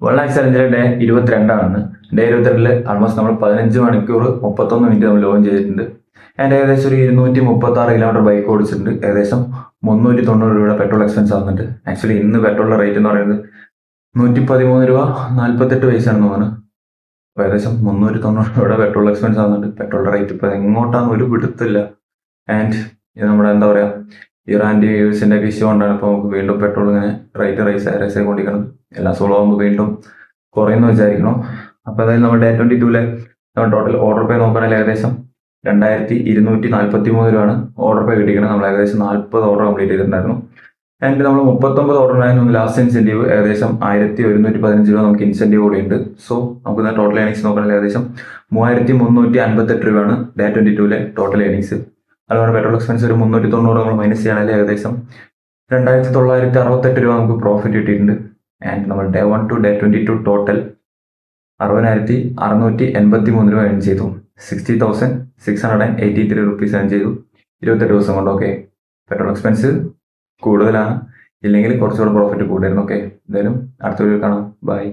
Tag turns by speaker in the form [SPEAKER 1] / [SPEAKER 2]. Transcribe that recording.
[SPEAKER 1] 1,00,000 ചലഞ്ചിലെ day 22 day 22 almost നമ്മൾ 15 മണിക്കൂർ 31 minute നമ്മൾ ലോഞ്ച് ചെയ്തിട്ടുണ്ട്. ആൻഡ് ഏകദേശം ഒരു 236 കിലോമീറ്റർ ബൈക്ക് ഓടിച്ചിട്ടുണ്ട്. ഏകദേശം 390 രൂപയുടെ പെട്രോൾ എക്സ്പെൻസ് ആവുന്നുണ്ട്. ആക്ച്വലി ഇന്ന് പെട്രോളിന്റെ റേറ്റ് എന്ന് പറയുന്നത് 113 രൂപ 48 പൈസയാണെന്ന് തോന്നുന്നു. അപ്പോൾ ഏകദേശം 390 രൂപയുടെ പെട്രോൾ എക്സ്പെൻസ് ആവുന്നുണ്ട്. പെട്രോളിന്റെ റേറ്റ് ഇപ്പോൾ എങ്ങോട്ടാന്ന് ഒരു പിടുത്തില്ല. ആൻഡ് ഇത് നമ്മുടെ എന്താ പറയുക, ഇറാൻ്റെ യുഎസിൻ്റെ ഒക്കെ ഇഷ്യൂ കൊണ്ടാണ് ഇപ്പോൾ നമുക്ക് വീണ്ടും പെട്രോൾ ഇങ്ങനെ റേറ്റ് റൈസ് ആയിക്കൊണ്ടിരിക്കുന്നത്. എല്ലാം സോൾവ് ആകുമ്പോൾ വീണ്ടും കുറയുമെന്ന് വിചാരിക്കണം. അപ്പോൾ അതായത് നമ്മൾ ഡേ 22 നമ്മൾ ടോട്ടൽ ഓർഡർ പേ നോക്കുകയാണെങ്കിൽ ഏകദേശം 2,243 രൂപയാണ് ഓർഡർ പേ കിട്ടിയിരിക്കുന്നത്. നമ്മൾ ഏകദേശം 40 ഓർഡർ കംപ്ലീറ്റ് ചെയ്തിട്ടുണ്ടായിരുന്നു. ആൻഡ് നമ്മൾ 39 ഓർഡർ ഉണ്ടായിരുന്നു. ലാസ്റ്റ് ഇൻസെൻറ്റീവ് ഏകദേശം 1,115 രൂപ നമുക്ക് ഇൻസെൻറ്റീവ് കൂടി ഉണ്ട്. സോ നമുക്ക് ടോട്ടൽ ഏണിങ്സ് നോക്കുകയാണെങ്കിൽ ഏകദേശം 3,358 രൂപയാണ് ഡേ 22 ടോട്ടൽ ഏണിങ്സ്. അതുപോലെ പെട്രോൾ എക്സ്പെൻസ് ഒരു 390 നമ്മൾ മൈനസ് ചെയ്യുകയാണെങ്കിൽ ഏകദേശം 2,968 രൂപ നമുക്ക് പ്രോഫിറ്റ് കിട്ടിയിട്ടുണ്ട്. ആൻഡ് നമ്മൾ ഡേ 1 ടു ഡേ 22 ടോട്ടൽ 60,683 രൂപ ഏൺ ചെയ്തു. 60,683 റുപ്പീസ് ഏൺ ചെയ്തു 28 ദിവസം കൊണ്ട്. ഓക്കെ, പെട്രോൾ എക്സ്പെൻസ് കൂടുതലാണ്, ഇല്ലെങ്കിൽ കുറച്ചുകൂടെ പ്രോഫിറ്റ് കൂടുതലായിരുന്നു. ഓക്കെ, എന്തായാലും അടുത്ത വീഡിയോ കാണാം. ബൈ.